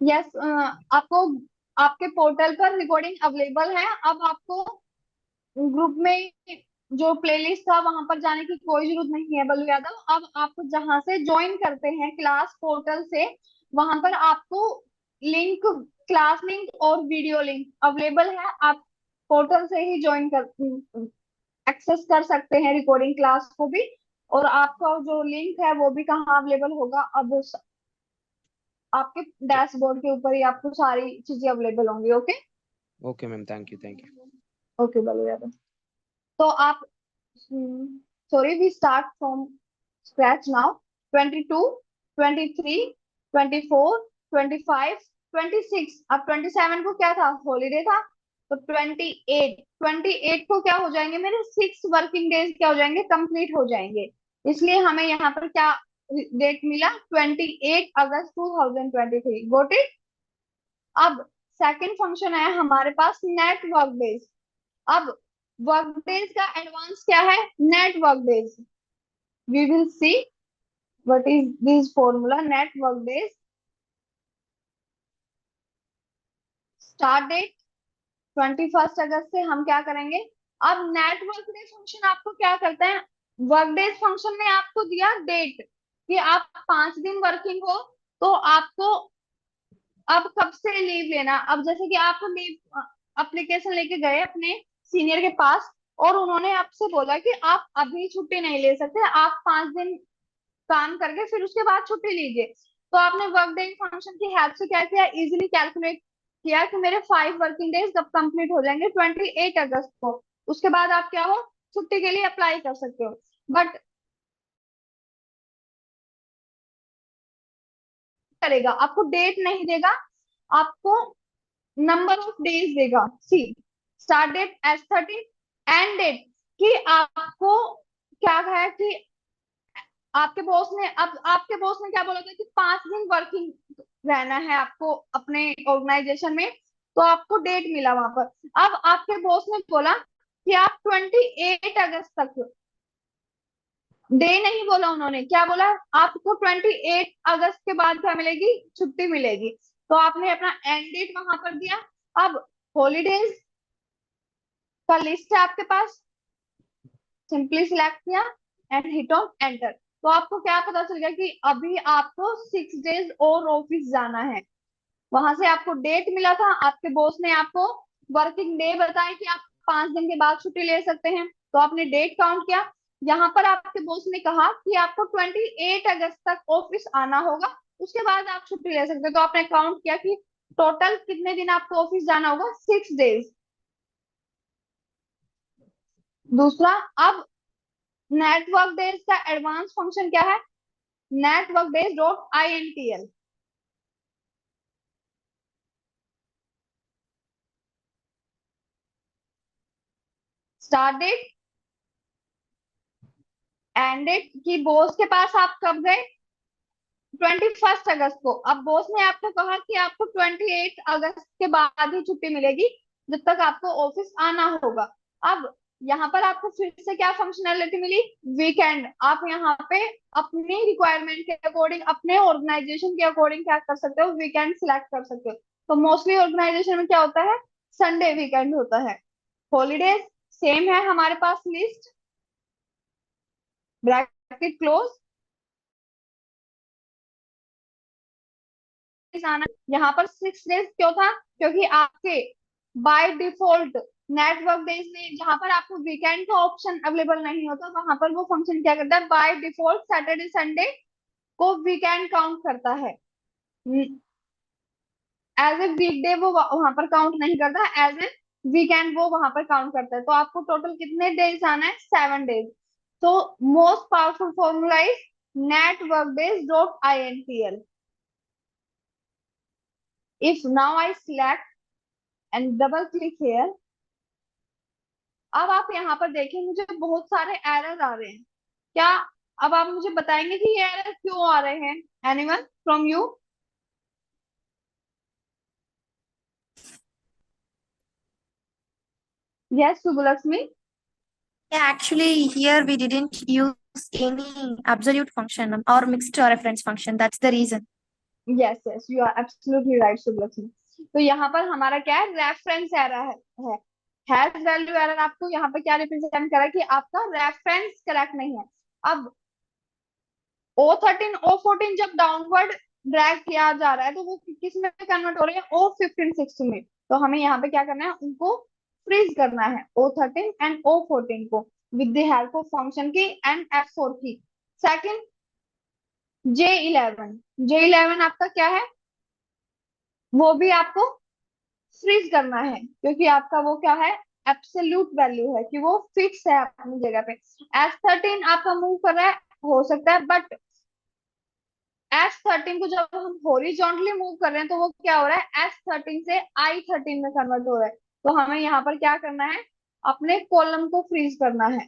यस, आपको आपके पोर्टल पर रिकॉर्डिंग अवेलेबल है। अब आपको ग्रुप में जो प्लेलिस्ट था वहां पर जाने की कोई जरूरत नहीं है बल्लू यादव। अब आप जहां से ज्वाइन करते हैं क्लास पोर्टल से, वहां पर आपको लिंक, क्लास लिंक और वीडियो लिंक अवेलेबल है। आप पोर्टल से ही ज्वाइन कर एक्सेस कर सकते हैं रिकॉर्डिंग क्लास को भी, और आपका जो लिंक है वो भी कहाँ अवेलेबल होगा, अब आपके डैशबोर्ड के ऊपर ही आपको सारी चीजें अवेलेबल होंगी। Okay okay ma'am, thank you thank you. Okay Ballu Yadav. तो आप, sorry, we start from scratch now. 22, 23, 24, 25, 26, अब 27 को क्या था, हॉलीडे था, तो 28 को क्या हो जाएंगे, मेरे 6 वर्किंग डेज क्या हो जाएंगे, कंप्लीट हो जाएंगे। इसलिए हमें यहाँ पर क्या डेट मिला, 28 अगस्त 2023। Got it. अब सेकंड फंक्शन है हमारे पास नेट वर्क डेज। अब वर्क डेज का एडवांस क्या है, net work days. We will see what is this formula, net work days. Start date 21 अगस्त से हम क्या करेंगे, अब नेट वर्क डे फंक्शन आपको क्या करता है, वर्क डेज फंक्शन ने आपको दिया डेट कि आप 5 दिन वर्किंग हो, तो आपको अब कब से लीव लेना। अब जैसे कि आप लीव एप्लीकेशन लेके गए अपने सीनियर के पास और उन्होंने आपसे बोला कि आप अभी छुट्टी नहीं ले सकते, आप 5 दिन काम करके फिर उसके बाद छुट्टी लीजिए। तो आपने वर्क डे फंक्शन की हेल्प से क्या किया, इजीली कैलकुलेट किया कि मेरे 5 वर्किंग डेज कब कंप्लीट हो जाएंगे, 28 अगस्त को। उसके बाद आप क्या हो, छुट्टी के लिए अप्लाई कर सकते हो। बट करेगा, आपको डेट नहीं देगा, आपको नंबर ऑफ डेज देगा। See start date S13, end date कि आपको क्या है कि आपके बॉस ने, अब आपके बॉस ने क्या बोला था कि 5 दिन वर्किंग रहना है आपको अपने ऑर्गेनाइजेशन में, तो आपको डेट मिला वहां पर। अब आपके बॉस ने बोला कि आप 28 अगस्त तक, डे नहीं बोला उन्होंने, क्या बोला, आपको 28 अगस्त के बाद क्या मिलेगी, छुट्टी मिलेगी। तो आपने अपना एंड डेट वहां पर दिया। अब हॉलीडेज का लिस्ट है आपके पास, सिंपली सिलेक्ट किया एंड हिट ऑन एंटर। तो आपको क्या पता चल गया कि अभी आपको 6 डेज और ऑफिस जाना है। वहां से आपको डेट मिला था, आपके बॉस ने आपको वर्किंग डे बताया कि आप 5 दिन के बाद छुट्टी ले सकते हैं, तो आपने डेट काउंट किया। यहाँ पर आपके बॉस ने कहा कि आपको 28 अगस्त तक ऑफिस आना होगा, उसके बाद आप छुट्टी ले सकते हैं। तो आपने काउंट किया कि टोटल कितने दिन आपको ऑफिस जाना होगा, 6 डेज। दूसरा, अब नेटवर्क डेज का एडवांस फंक्शन क्या है, network days dot INTL। Start date end date कि बॉस के पास आप कब गए, 21 अगस्त को। अब बॉस ने आपको कहा कि आपको 28 अगस्त के बाद ही छुट्टी मिलेगी, जब तक आपको ऑफिस आना होगा। अब यहाँ पर आपको फिर से क्या फंक्शनैलिटी मिली, वीकेंड। आप यहाँ पे अपनी रिक्वायरमेंट के अकॉर्डिंग, अपने ऑर्गेनाइजेशन के अकॉर्डिंग क्या कर सकते हो, वीकेंड सिलेक्ट कर सकते हो। तो मोस्टली ऑर्गेनाइजेशन में क्या होता है, संडे वीकेंड होता है। हॉलीडेज सेम है हमारे पास लिस्ट, ब्रैकेट क्लोज। आना यहाँ पर 6 डेज क्यों था, क्योंकि आपके बाय डिफॉल्ट नेटवर्क डेज में जहां पर आपको वीकेंड का ऑप्शन अवेलेबल नहीं होता, वहां पर वो फंक्शन क्या करता है, बाय डिफॉल्ट सैटरडे संडे को वीकेंड काउंट करता है। एज ए वीकडे वो वहां पर काउंट नहीं करता, एज ए वीकेंड वो वहां पर काउंट करता है। तो आपको टोटल कितने डेज आना है, 7 डेज। तो most powerful formula is network days dot INTL. If now I select and double click here, अब आप यहाँ पर देखें मुझे बहुत सारे एरर आ रहे हैं। क्या अब आप मुझे बताएंगे कि ये एरर क्यों आ रहे हैं, anyone from you? Yes Subbulakshmi. Yeah, actually, here we didn't use any absolute function or mixed reference function. That's the reason. Yes yes you are absolutely right Subbalakshmi. तो यहाँ पर हमारा क्या है, रेफरेंस एरर है। हैज वैल्यू एरर आपको यहाँ पे क्या रिप्रेजेंट करा कि आपका रेफरेंस करेक्ट नहीं है। अब O13 O14 जब डाउनवर्ड ड्रैग किया जा रहा है तो वो किस में कन्वर्ट हो रहे हैं, O15 16 में। तो हमें यहाँ पे क्या करना है, उनको फ्रीज करना है, O13 एंड O14 को with the help of function की एंड F4 की। सेकंड, J11 आपका क्या है, वो भी आपको फ्रीज करना है, क्योंकि आपका वो क्या है, एब्सोल्यूट वैल्यू है कि वो फिक्स है अपनी जगह पे। S13 आपका मूव कर रहा है, हो सकता है, बट S13 को जब हम हॉरिजॉन्टली मूव कर रहे हैं तो वो क्या हो रहा है, S13 से I13 में कन्वर्ट हो रहा है। तो हमें यहाँ पर क्या करना है, अपने कॉलम को फ्रीज करना है।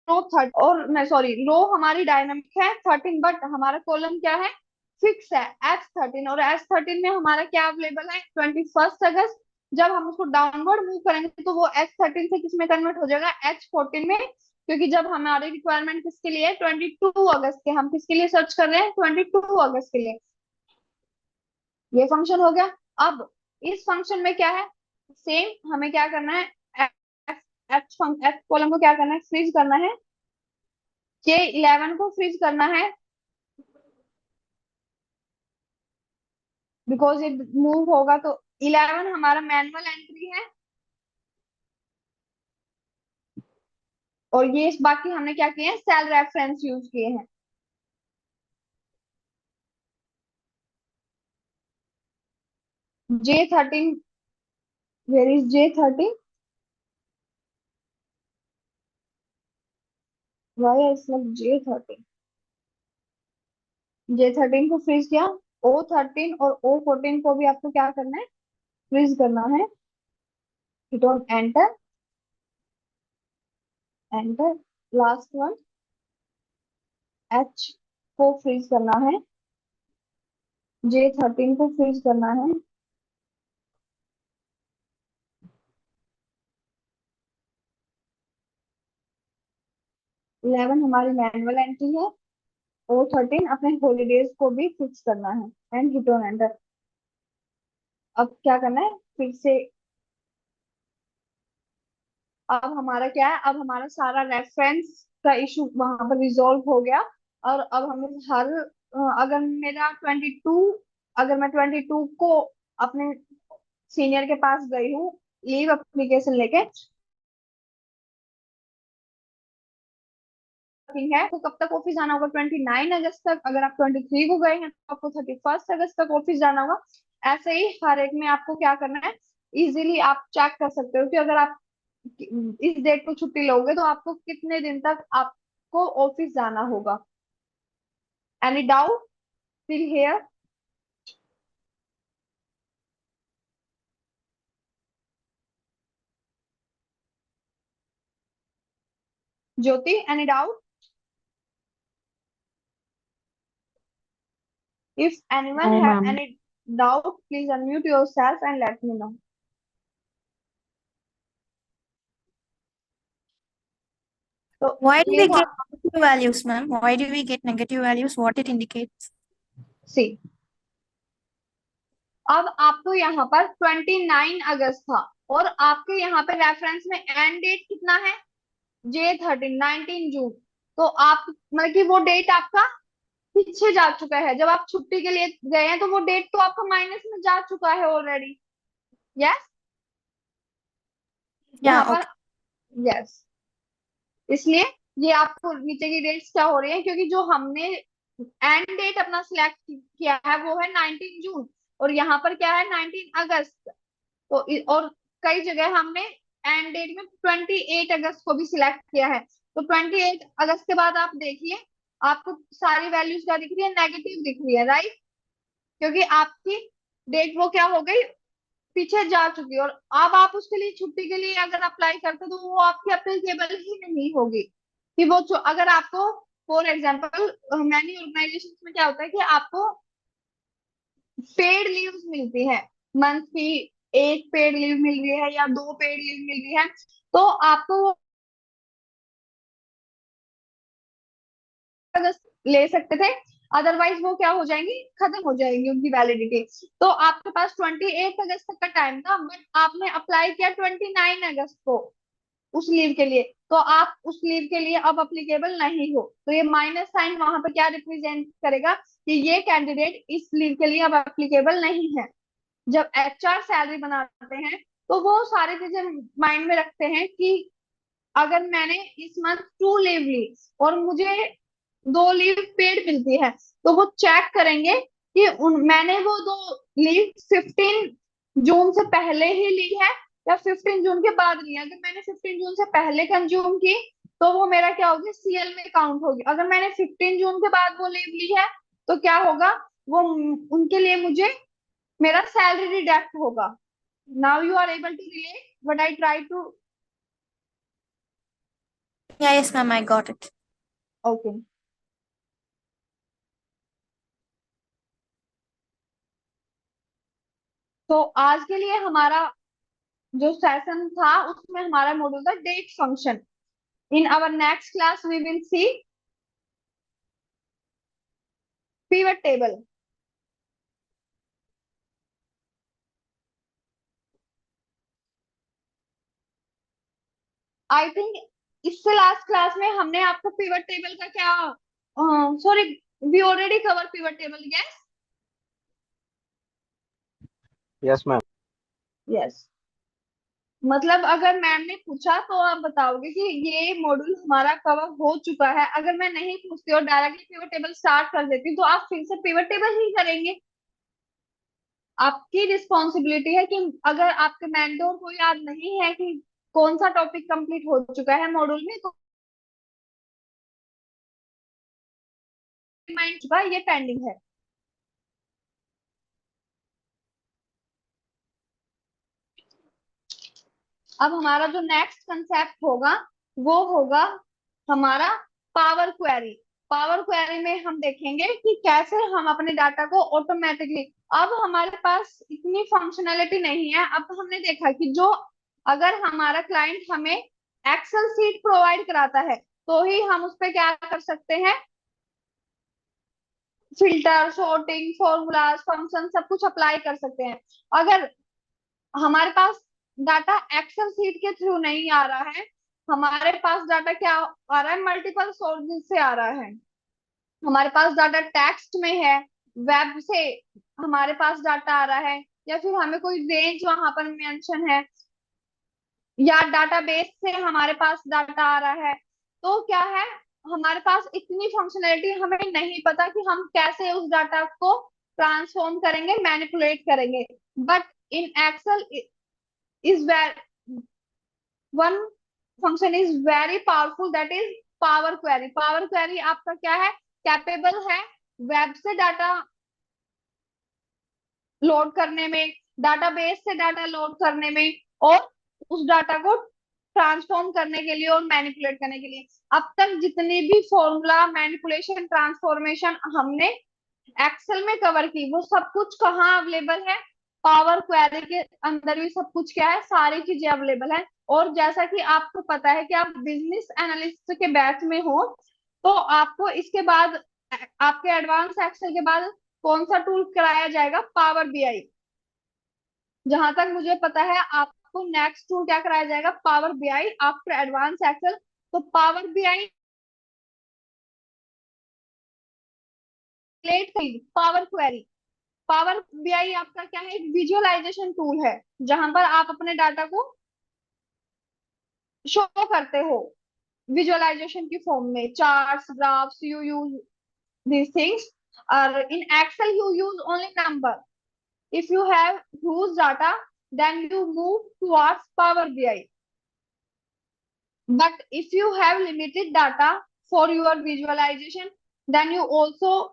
रो थर्ड और मैं सॉरी रो हमारी डायनामिक है 13, बट हमारा कॉलम क्या है, फिक्स है S13। और S13 में हमारा क्या अवेलेबल है, 21 अगस्त। जब हम उसको डाउनवर्ड मूव करेंगे तो वो S13 से किस में कन्वर्ट हो जाएगा, H14 में। क्योंकि जब हमारी रिक्वायरमेंट किसके लिए है, 22 अगस्त के, हम किसके लिए सर्च कर रहे हैं, 22 अगस्त के लिए। ये फंक्शन हो गया। अब इस फंक्शन में क्या है, सेम हमें क्या करना है, एफ एफ कॉलम को क्या करना है, फ्रीज करना है। J11 को फ्रीज करना है बिकॉज ये मूव होगा, तो 11 हमारा मैनुअल एंट्री है। और ये बाकी हमने क्या किए हैं, सेल रेफरेंस यूज किए हैं। J13, where is J13, why is like J13 को फ्रीज किया। O13 और O14 को भी आपको क्या करना है, फ्रीज करना है। Hit on enter, enter. Last one H को फ्रीज करना है, J13 को फ्रीज करना है। इलेवन हमारी मैनुअल एंट्री है। O13 अपने हॉलीडेज को भी फिक्स करना है एंड हिट ऑन एंटर। अब क्या करना है, फिर से अब हमारा क्या है, अब हमारा सारा रेफरेंस का इशू वहां पर रिजॉल्व हो गया। और अब हमें हर अगर मेरा 22, अगर मैं 22 को अपने सीनियर के पास गई हूँ लीव एप्लीकेशन लेके, है तो कब तक ऑफिस जाना होगा, 29 अगस्त तक। अगर आप 23 को गए हैं तो आपको 31 अगस्त तक ऑफिस जाना होगा। ऐसे ही हर एक में आपको क्या करना है, इजीली आप चेक कर सकते हो कि अगर आप इस डेट को छुट्टी लोगे तो आपको कितने दिन तक आपको ऑफिस जाना होगा। Any doubt still here? Jyoti, any doubt? If anyone No, have ma'am. any doubt, please unmute yourself and let me know. तो Why do ये we था, get negative values, ma'am? Why do we get negative values? What it indicates? सी अब आपको यहाँ पर 29 अगस्त था और आपके यहाँ पे रेफरेंस में एंड डेट कितना है, J13, 19 जून। तो आप मतलब कि वो डेट आपका पीछे जा चुका है। जब आप छुट्टी के लिए गए हैं तो वो डेट तो आपका माइनस में जा चुका है ऑलरेडी। यस, यहाँ Yeah, पर okay. यस, इसलिए ये आपको नीचे की डेट्स क्या हो रही है, क्योंकि जो हमने एंड डेट अपना सिलेक्ट किया है वो है 19 जून, और यहाँ पर क्या है 19 अगस्त। तो और कई जगह हमने एंड डेट में 28 अगस्त को भी सिलेक्ट किया है। तो 28 अगस्त के बाद आप देखिए आपको सारी वैल्यूज क्या दिख रही है, नेगेटिव दिख रही है, राइट? क्योंकि आपकी डेट वो क्या हो गई, पीछे जा चुकी है। और अब आप उसके लिए छुट्टी के लिए अगर अप्लाई करते तो वो आपकी अप्लीकेबल ही नहीं होगी। कि वो अगर आपको फॉर एग्जाम्पल मैनी ऑर्गेनाइजेशन में क्या होता है कि आपको पेड लीव्स मिलती है, मंथ की एक पेड लीव मिल रही है या 2 पेड लीव मिल रही है, तो आपको वो अगस्त ले सकते थे। अदरवाइज वो क्या हो जाएंगी, खत्म हो जाएंगी उनकी वैलिडिटी। तो आपके पास 28 अगस्त तक का टाइम था, बट आपने अप्लाई किया 29 अगस्त को उस लीव के लिए, तो आप उस लीव के लिए अब अप्लीकेबल नहीं हो। तो ये माइनस साइन वहां पर क्या रिप्रेजेंट करेगा कि ये कैंडिडेट इस लीव के लिए अब एप्लीकेबल नहीं है। जब HR सैलरी बनाते हैं तो वो सारी चीजें माइंड में रखते हैं कि अगर मैंने इस मंथ 2 लीव ली और मुझे 2 लीव पेड मिलती है, तो वो चेक करेंगे कि मैंने वो 2 लीव 15 जून से पहले ही ली है या 15 जून के बाद ली है। अगर मैंने 15 जून से पहले कंज्यूम की तो वो मेरा क्या होगी, CL में काउंट होगी। अगर मैंने 15 जून के बाद वो लीव ली है तो क्या होगा, वो उनके लिए मुझे मेरा सैलरी डिडक्ट होगा। Now you are able to relate what I try to? Yeah, yes, ma'am, I got it. Okay, तो आज के लिए हमारा जो सेशन था उसमें हमारा मॉड्यूल था date function. In our next class, we will see pivot table. I think इससे लास्ट क्लास में हमने आपको पिवट टेबल का क्या, sorry, we already cover pivot table. Yes Yes, ma'am. Yes. मतलब अगर मैम ने पूछा तो आप बताओगे कि ये मॉड्यूल हमारा कवर हो चुका है. अगर मैं नहीं पूछती और डायरेक्टली पिवट टेबल स्टार्ट कर देती तो आप फिर से पिवट टेबल ही करेंगे. आपकी रिस्पॉन्सिबिलिटी है कि अगर आपके मेंटोर को याद नहीं है कि कौन सा टॉपिक कंप्लीट हो चुका है मॉड्यूल में, तो रिमाइंड चुका ये पेंडिंग है. अब हमारा जो नेक्स्ट कंसेप्ट होगा वो होगा हमारा पावर क्वेरी. पावर क्वेरी में हम देखेंगे कि कैसे हम अपने डाटा को ऑटोमेटिकली, अब हमारे पास इतनी फंक्शनैलिटी नहीं है. अब हमने देखा कि जो अगर हमारा क्लाइंट हमें एक्सेल सीट प्रोवाइड कराता है तो ही हम उस पर क्या कर सकते हैं, फिल्टर, सॉर्टिंग, फॉर्मूलाज, फंक्शन सब कुछ अप्लाई कर सकते हैं. अगर हमारे पास डाटा एक्सेल सीट के थ्रू नहीं आ रहा है, हमारे पास डाटा क्या आ रहा है, मल्टीपल सोर्सेज से आ रहा है. हमारे पास डाटा टेक्स्ट में है, वेब से हमारे पास डाटा आ रहा है, या फिर हमें कोई रेंज वहां पर मेंशन है, या डाटाबेस से हमारे पास डाटा आ रहा है, तो क्या है, हमारे पास इतनी फंक्शनैलिटी हमें नहीं पता कि हम कैसे उस डाटा को ट्रांसफॉर्म करेंगे, मैनिपुलेट करेंगे. But in Excel is where one function is very powerful, that is power query. power query आपका क्या है, कैपेबल है वेब से डाटा लोड करने में, डाटाबेस से डाटा लोड करने में, और उस डाटा को ट्रांसफॉर्म करने के लिए और मैनिपुलेट करने के लिए. अब तक जितनी भी फॉर्मूला, मैनिपुलेशन, ट्रांसफॉर्मेशन हमने एक्सेल में कवर की, वो सब कुछ कहाँ अवेलेबल है, पावर क्वेरी के अंदर भी सब कुछ क्या है, सारी चीजें अवेलेबल है. और जैसा कि आपको पता है कि आप बिजनेस एनालिस्ट के बैच में हो, तो आपको इसके बाद आपके एडवांस एक्सेल के बाद कौन सा टूल कराया जाएगा, पावर बीआई. जहां तक मुझे पता है आपको नेक्स्ट टूल क्या कराया जाएगा, power BI after advance Excel. तो power BI power query, power BI आपका क्या है, एक विजुअलाइजेशन टूल है जहां पर आप अपने डाटा को शो करते हो विजुअलाइजेशन की फॉर्म में, charts, graphs, you use these things. In Excel you use only number. If you have huge data, then you move towards Power BI. But if you have limited data for your visualization, then you also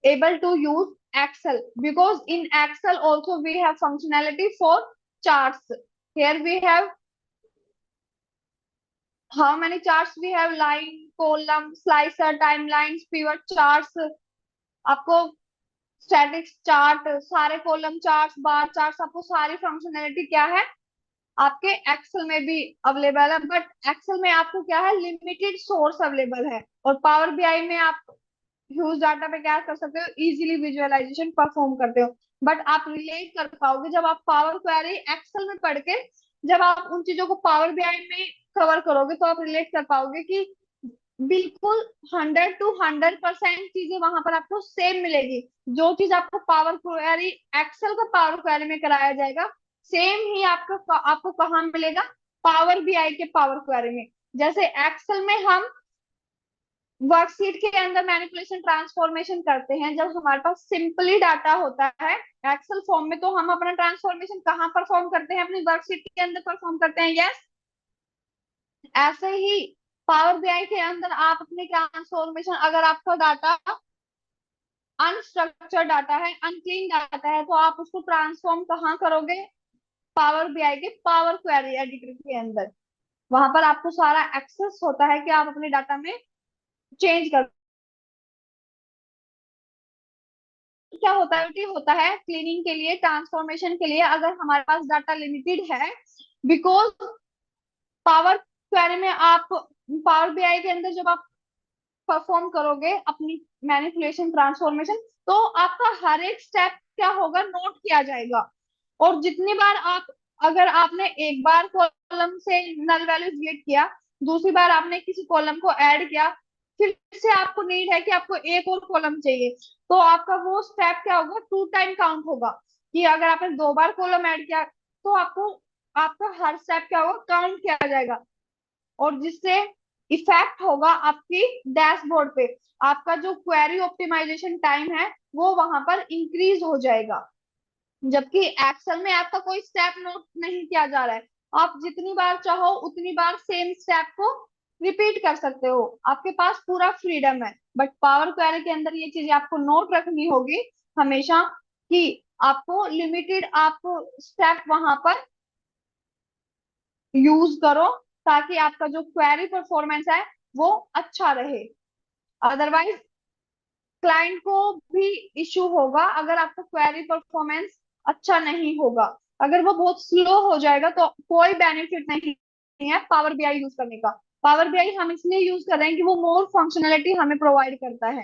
able to use Excel, because in Excel also we have functionality for charts. Here we have how many charts we have, line, column, slicer, timelines, pivot charts. आपको statics chart, सारे column charts, बार charts, आपको सारी functionality क्या है आपके Excel में भी available है. बट एक्सेल में आपको क्या है, लिमिटेड सोर्स अवेलेबल है. और पावर बीआई में आप ह्यूज डाटा पे क्या कर सकते हो, इजीली विजुअलाइजेशन परफॉर्म करते हो. बट आप रिलेट कर पाओगे जब आप पावर क्वेरी एक्सेल में पढ़ के, जब आप उन चीजों को पावर बीआई में कवर करोगे तो आप रिलेट कर पाओगे कि बिल्कुल 100% चीजें वहां पर आपको सेम मिलेगी. जो चीज आपको पावर क्वेरी, एक्सेल का पावर क्वेरी में कराया जाएगा, सेम ही आपको कहाँ मिलेगा, पावर बीआई के पावर क्वेरी में. जैसे एक्सेल में हम वर्कशीट के अंदर मैनिपुलेशन, ट्रांसफॉर्मेशन करते हैं जब हमारे पास सिंपली डाटा होता है एक्सेल फॉर्म में, तो हम अपना ट्रांसफॉर्मेशन कहाँ परफॉर्म करते हैं, अपनी वर्कशीट के अंदर परफॉर्म करते हैं. यस, ऐसे ही पावर बीआई के अंदर आप अपनी ट्रांसफॉर्मेशन, अगर आपका डाटा अनस्ट्रक्चर्ड डाटा है, अनक्लीन डाटा है, तो आप उसको ट्रांसफॉर्म कहाँ करोगे, पावर बीआई के पावर क्वेरी एडिटर के अंदर. वहां पर आपको सारा एक्सेस होता है कि आप अपने डाटा में चेंज कर. क्या होता है क्लीनिंग के लिए, ट्रांसफॉर्मेशन के लिए, अगर हमारे पास डाटा लिमिटेड है, बिकॉज पावर क्वेरी में आप पावर बीआई के अंदर जब आप परफॉर्म करोगे अपनी मैनिपुलेशन ट्रांसफॉर्मेशन, तो आपका हर एक स्टेप क्या होगा, नोट किया जाएगा। और जितनी बार आप, अगर आपने एक बार कॉलम से नल वैल्यू डिलीट किया, दूसरी बार आपने किसी कॉलम को ऐड किया, फिर से आपको नीड है कि आपको एक और कॉलम चाहिए, तो आपका वो स्टेप क्या होगा, 2 टाइम काउंट होगा। कि अगर आपने 2 बार कॉलम ऐड किया तो आपको, आपका हर स्टेप क्या होगा, काउंट किया जाएगा। और जिससे इफेक्ट होगा आपकी डैशबोर्ड पे, आपका जो क्वेरी ऑप्टिमाइजेशन टाइम है वो वहां पर इंक्रीज हो जाएगा। जबकि एक्सेल में आपका कोई स्टेप नोट नहीं किया जा रहा है, आप जितनी बार चाहो उतनी बार सेम स्टेप को रिपीट कर सकते हो, आपके पास पूरा फ्रीडम है। बट पावर क्वेरी के अंदर ये चीजें आपको नोट रखनी होगी हमेशा, कि आपको लिमिटेड आप स्टेप वहां पर यूज करो, ताकि आपका जो क्वेरी परफॉर्मेंस है वो अच्छा रहे। अदरवाइज क्लाइंट को भी इश्यू होगा अगर आपका क्वेरी परफॉर्मेंस अच्छा नहीं होगा। अगर वो बहुत स्लो हो जाएगा तो कोई बेनिफिट नहीं है पावर बीआई यूज करने का। पावर बीआई हम इसलिए यूज कर रहे हैं कि वो मोर फंक्शनलिटी हमें प्रोवाइड करता है,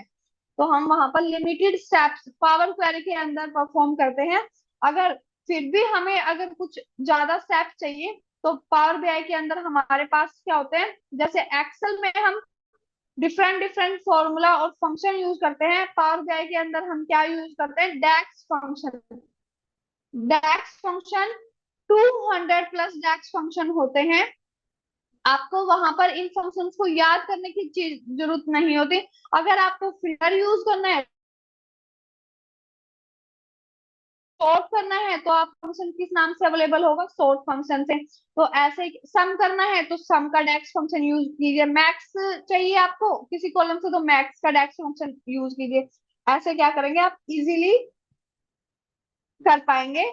तो हम वहां पर लिमिटेड स्टेप्स पावर क्वेरी के अंदर परफॉर्म करते हैं। अगर फिर भी हमें अगर कुछ ज्यादा स्टेप चाहिए तो पावर बीआई के अंदर हमारे पास क्या होते हैं, जैसे एक्सेल में हम डिफरेंट डिफरेंट फॉर्मूला और फंक्शन यूज करते हैं, पावर बीआई के अंदर हम क्या यूज करते हैं, डेक्स फंक्शन। डेक्स फंक्शन 200 प्लस डेक्स फंक्शन होते हैं। आपको वहां पर इन फंक्शंस को याद करने की चीज जरूरत नहीं होती। अगर आपको फिल्टर यूज करना है, सॉर्ट करना है, तो आप फंक्शन किस नाम से अवेलेबल होगा, सॉर्ट फंक्शन से। तो ऐसे सम करना है तो सम का डेक्स फंक्शन यूज कीजिए। मैक्स चाहिए आपको किसी कॉलम से तो मैक्स का डेक्स फंक्शन यूज कीजिए। ऐसे क्या करेंगे आप इजीली कर पाएंगे।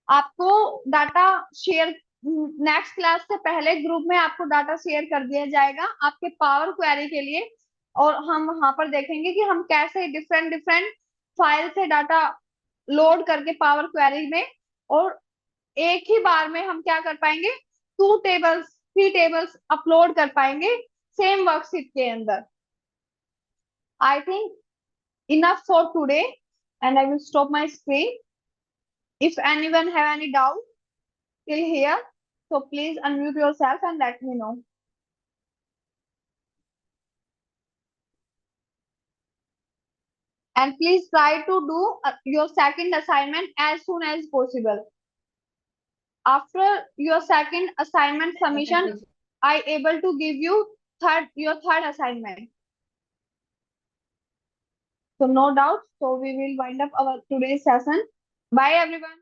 आपको डाटा शेयर नेक्स्ट क्लास से पहले ग्रुप में आपको डाटा शेयर कर दिया जाएगा आपके पावर क्वेरी के लिए, और हम वहां पर देखेंगे कि हम कैसे डिफरेंट डिफरेंट फाइल से डाटा लोड करके पावर क्वेरी में, और एक ही बार में हम क्या कर पाएंगे, 2 टेबल्स 3 टेबल्स अपलोड कर पाएंगे सेम वर्कशीट के अंदर। I think enough for today and I will stop my screen. If anyone have any doubt till here, so please unmute yourself and let me know. And please try to do your second assignment as soon as possible. After your second assignment submission, I able to give you your third assignment. So no doubt, so we will wind up our today's session. Bye everyone.